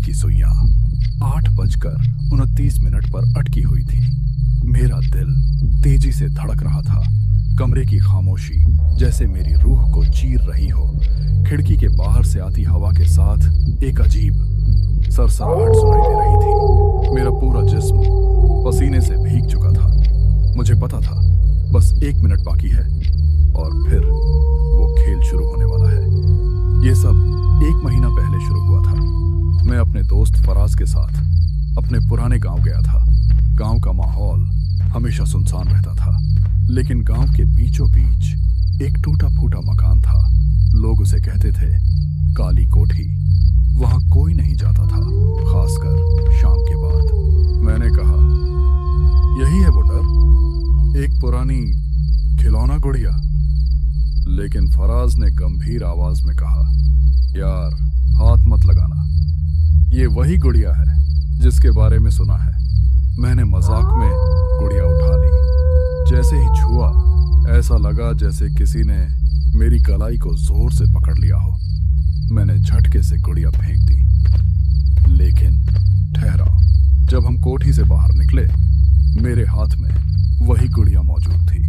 की सुइयां 8:29 पर अटकी हुई थी। मेरा दिल तेजी से धड़क रहा था। कमरे की खामोशी जैसे मेरी रूह को चीर रही हो। खिड़की के बाहर से आती हवा के साथ एक अजीब सरसराहट सुनाई दे रही थी। मेरा पूरा जिस्म पसीने से भीग चुका था। मुझे पता था बस 1 मिनट बाकी है और फिर वो खेल शुरू होने वाला है। ये सब 1 महीना पहले शुरू हुआ था। मैं अपने दोस्त फराज के साथ अपने पुराने गांव गया था। गांव का माहौल हमेशा सुनसान रहता था, लेकिन गांव के बीचों बीच एक टूटा फूटा मकान था। लोग उसे कहते थे काली कोठी। वहां कोई नहीं जाता था, खासकर शाम के बाद। मैंने कहा, यही है वो डर, एक पुरानी खिलौना गुड़िया। लेकिन फराज ने गंभीर आवाज में कहा, यार हाथ मत लगाना, ये वही गुड़िया है जिसके बारे में सुना है। मैंने मजाक में गुड़िया उठा ली। जैसे ही छुआ, ऐसा लगा जैसे किसी ने मेरी कलाई को जोर से पकड़ लिया हो। मैंने झटके से गुड़िया फेंक दी। लेकिन ठहराओ, जब हम कोठी से बाहर निकले, मेरे हाथ में वही गुड़िया मौजूद थी।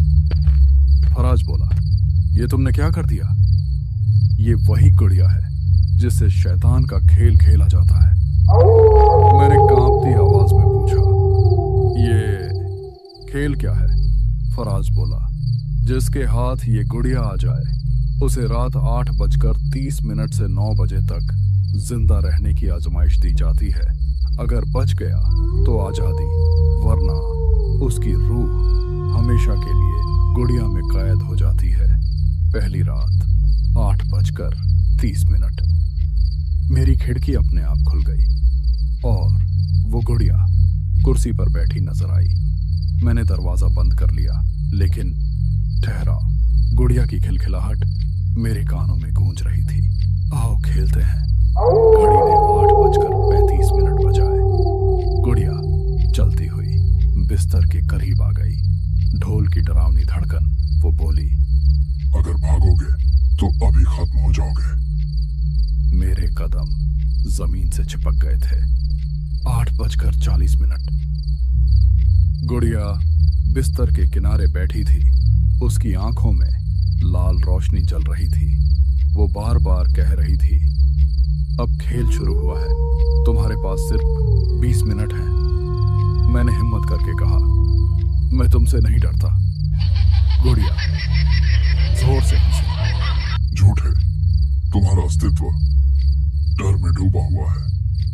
फराज बोला, ये तुमने क्या कर दिया? ये वही गुड़िया है जिससे शैतान का खेल खेला जाता है। मैंने कांपती आवाज में पूछा, ये खेल क्या है? फराज बोला, जिसके हाथ ये गुड़िया आ जाए उसे रात 8:30 से 9 बजे तक जिंदा रहने की आजमाइश दी जाती है। अगर बच गया तो आजादी, वरना उसकी रूह हमेशा के लिए गुड़िया में कैद हो जाती है। पहली रात 8:30। मेरी खिड़की अपने आप खुल गई और वो गुड़िया कुर्सी पर बैठी नजर आई। मैंने दरवाजा बंद कर लिया, लेकिन ठहराओ, गुड़िया की खिलखिलाहट मेरे कानों में गूंज रही थी। आओ खेलते हैं। घड़ी ने 8:35 बजाए। गुड़िया चलती हुई बिस्तर के करीब आ गई। ढोल की डरावनी धड़कन। वो बोली, अगर भागोगे तो अभी खत्म हो जाओगे। मेरे कदम जमीन से चिपक गए थे। 8:40। गुड़िया बिस्तर के किनारे बैठी थी। उसकी आंखों में लाल रोशनी जल रही थी। वो बार बार कह रही थी, अब खेल शुरू हुआ है, तुम्हारे पास सिर्फ 20 मिनट हैं। मैंने हिम्मत करके कहा, मैं तुमसे नहीं डरता। गुड़िया जोर से हंसी। झूठ है, तुम्हारा अस्तित्व डर में डूबा हुआ है।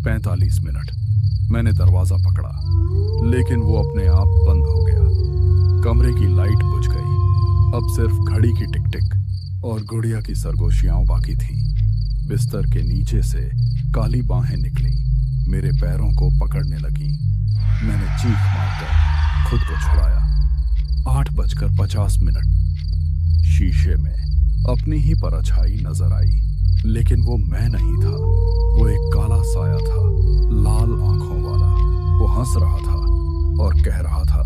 45। मैंने दरवाजा पकड़ा, लेकिन वो अपने आप बंद हो गया। कमरे की लाइट बुझ गई। अब सिर्फ घड़ी की टिक टिक और गुड़िया की सरगोशियां बाकी थीं। बिस्तर के नीचे से काली बाहें निकली, मेरे पैरों को पकड़ने लगी। मैंने चीख मारकर खुद को छुड़ाया। 8:50। शीशे में अपनी ही परछाई नजर आई, लेकिन वो मैं नहीं था। वो एक काला साया था, लाल आंखों वाला। वो हंस रहा था और कह रहा था,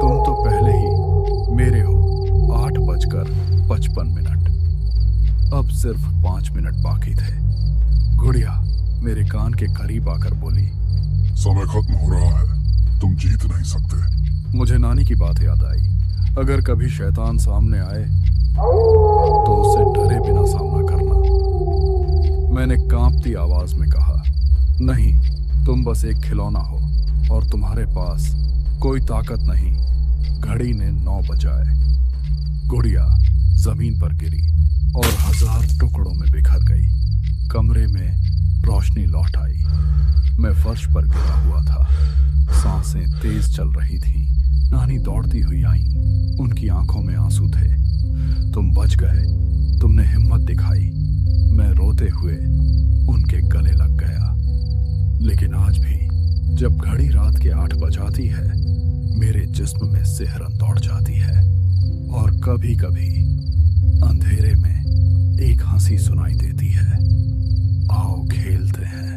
तुम तो पहले ही मेरे हो। 8:55। अब सिर्फ 5 मिनट बाकी थे। गुड़िया मेरे कान के करीब आकर बोली, समय खत्म हो रहा है, तुम जीत नहीं सकते। मुझे नानी की बात याद आई, अगर कभी शैतान सामने आए तो उससे डरे बिना सामना करना। मैंने कांपती आवाज में कहा, नहीं, तुम बस एक खिलौना हो और तुम्हारे पास कोई ताकत नहीं। घड़ी ने 9 बजाए। गुड़िया जमीन पर गिरी और 1000 टुकड़ों में बिखर गई। कमरे में रोशनी लौट आई। मैं फर्श पर गिरा हुआ था। सांसें तेज चल रही थीं। नानी दौड़ती हुई आईं। उनकी आंखों में आंसू थे। तुम बच गए, तुमने हिम्मत दिखाई। मैं रोते हुए उनके गले लग गया। लेकिन आज भी जब घड़ी रात के 8 बजाती है, मेरे जिस्म में सिहरन दौड़ जाती है और कभी कभी अंधेरे में एक हंसी सुनाई देती है। आओ खेलते हैं।